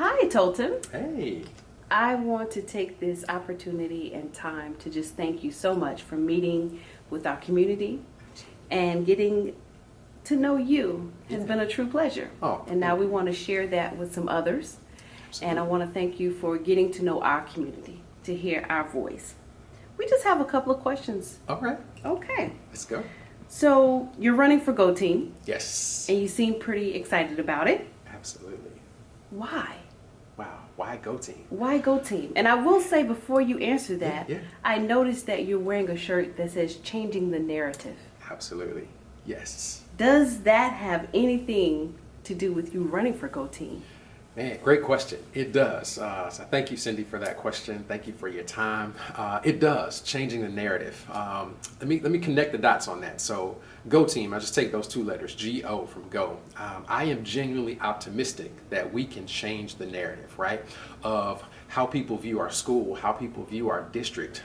Hi, Tolton. Hey. I want to take this opportunity and time to just thank you so much for meeting with our community and getting to know you has been a true pleasure. Oh, and now we want to share that with some others. absolutely. And I want to thank you for getting to know our community, to hear our voice. We just have a couple of questions. All right, Okay. let's go. So you're running for Go Team Yes, and you seem pretty excited about it. absolutely. Why? Wow, why Go Team? Why Go Team? And I will say before you answer that, Yeah. I noticed that you're wearing a shirt that says changing the narrative. Absolutely, yes. Does that have anything to do with you running for Go Team? Man, great question. It does. So thank you, Cindy, for that question. Thank you for your time. It does, changing the narrative. Let me connect the dots on that. So Go Team, I just take those two letters, G-O from Go. I am genuinely optimistic that we can change the narrative, right, of how people view our school, how people view our district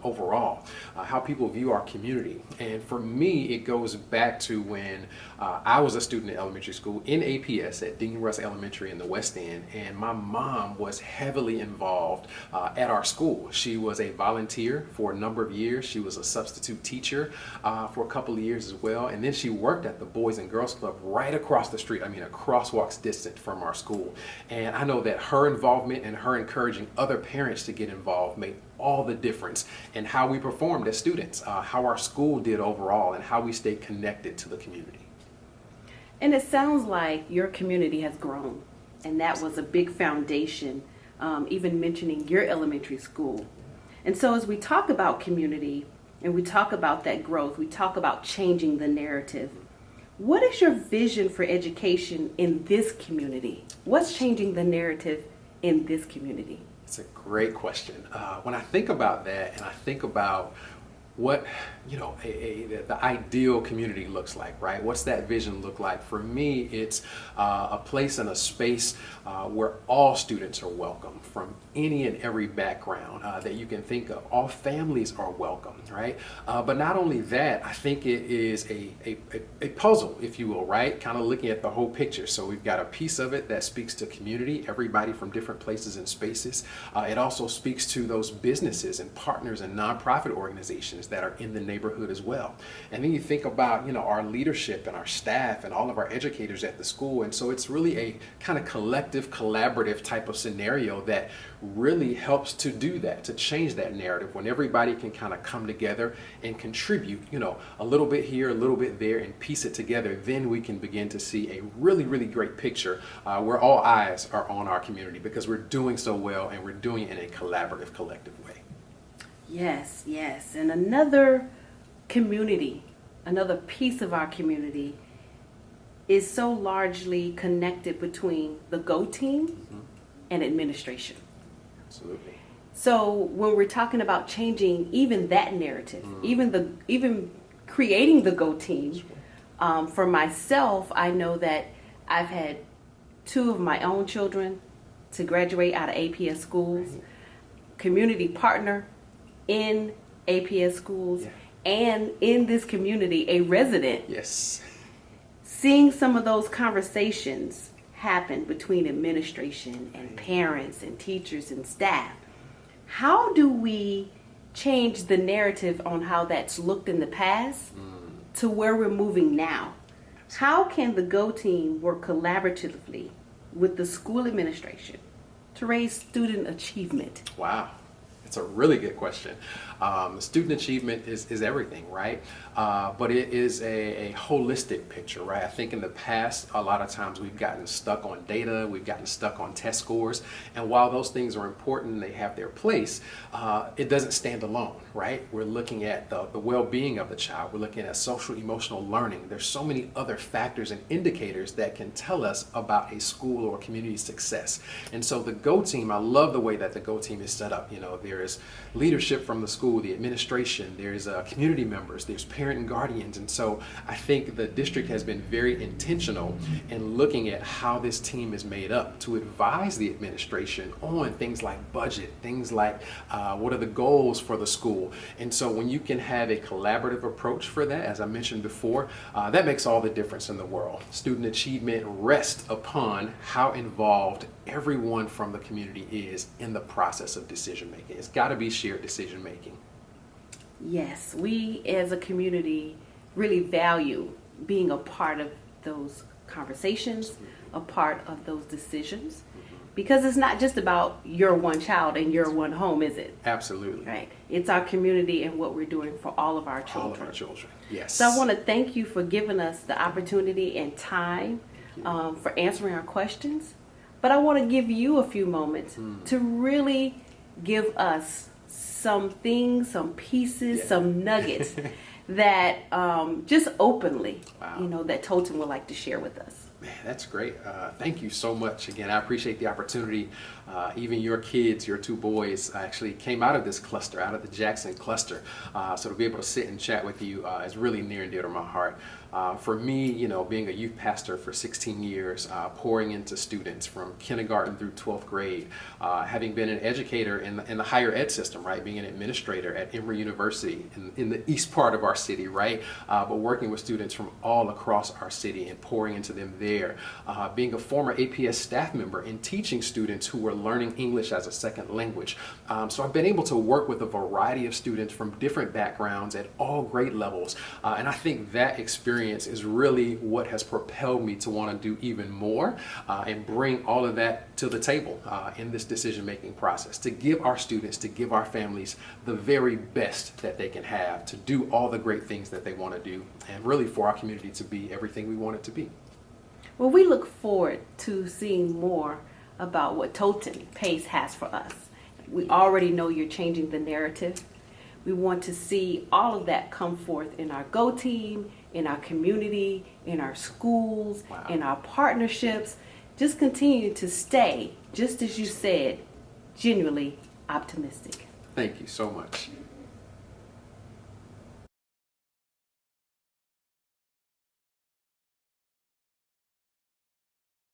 overall, how people view our community. And for me, it goes back to when I was a student in elementary school in APS at Dean Russ Elementary in the West End, and my mom was heavily involved at our school. She was a volunteer for a number of years. She was a substitute teacher for a couple of years as well, and then she worked at the Boys and Girls Club right across the street, a crosswalk's distance from our school. And I know that her involvement and her encouraging other parents to get involved made all the difference in how we performed as students, how our school did overall, and how we stayed connected to the community. And it sounds like your community has grown, and that was a big foundation, even mentioning your elementary school. And so as we talk about community and we talk about that growth, we talk about changing the narrative. What is your vision for education in this community? What's changing the narrative in this community? It's a great question. When I think about that, and I think about what the ideal community looks like, right? What's that vision look like? For me, it's a place and a space where all students are welcome from any and every background that you can think of. All families are welcome, right? But not only that, I think it is a puzzle, if you will, right? Kind of looking at the whole picture. So we've got a piece of it that speaks to community, everybody from different places and spaces. It also speaks to those businesses and partners and nonprofit organizations that are in the neighborhood as well. And then you think about, our leadership and our staff and all of our educators at the school. And so it's really a kind of collective, collaborative type of scenario that really helps to do that, to change that narrative when everybody can kind of come together and contribute, a little bit here, a little bit there, and piece it together. Then we can begin to see a really, really great picture where all eyes are on our community because we're doing so well and we're doing it in a collaborative, collective way. Yes, yes. And another community, another piece of our community is so largely connected between the Go Team and administration. Absolutely. So when we're talking about changing even that narrative, even creating the Go Team, for myself, I know that I've had two of my own children to graduate out of APS schools, community partner in APS schools, and in this community, a resident. Yes. Seeing some of those conversations happen between administration and parents and teachers and staff. How do we change the narrative on how that's looked in the past to where we're moving now? How can the Go Team work collaboratively with the school administration to raise student achievement? Wow. It's a really good question. Student achievement is everything, right? But it is a holistic picture, right? I think in the past, a lot of times we've gotten stuck on data, we've gotten stuck on test scores, and while those things are important and they have their place, it doesn't stand alone, right? We're looking at the well-being of the child, we're looking at social emotional learning. There's so many other factors and indicators that can tell us about a school or community success. And so the Go Team, I love the way that the Go Team is set up. There is leadership from the school, the administration, there's community members, there's parent and guardians. And so I think the district has been very intentional in looking at how this team is made up to advise the administration on things like budget, things like what are the goals for the school. And so when you can have a collaborative approach for that, as I mentioned before, that makes all the difference in the world. Student achievement rests upon how involved everyone from the community is in the process of decision making. It's got to be shared decision making. Yes, we as a community really value being a part of those conversations, a part of those decisions, because it's not just about your one child and your one home, is it? Absolutely. Right. It's our community and what we're doing for all of our children. All of our children, yes. So I want to thank you for giving us the opportunity and time for answering our questions. But I want to give you a few moments to really give us some things, some pieces, some nuggets that just openly, that Tolton would like to share with us. Man, that's great. Thank you so much. Again, I appreciate the opportunity. Even your kids, your two boys, actually came out of this cluster, out of the Jackson cluster. So to be able to sit and chat with you is really near and dear to my heart. For me, being a youth pastor for 16 years, pouring into students from kindergarten through 12th grade, having been an educator in the higher ed system, right? Being an administrator at Emory University in the east part of our city, right? But working with students from all across our city and pouring into them there. Being a former APS staff member and teaching students who were learning English as a second language. So I've been able to work with a variety of students from different backgrounds at all grade levels. And I think that experience is really what has propelled me to want to do even more and bring all of that to the table in this decision-making process, to give our students, to give our families the very best that they can have, to do all the great things that they want to do, and really for our community to be everything we want it to be. Well, we look forward to seeing more about what Tolton Pace has for us. We already know you're changing the narrative. We want to see all of that come forth in our Go team, in our community, in our schools, in our partnerships. Just continue to stay, just as you said, genuinely optimistic. Thank you so much.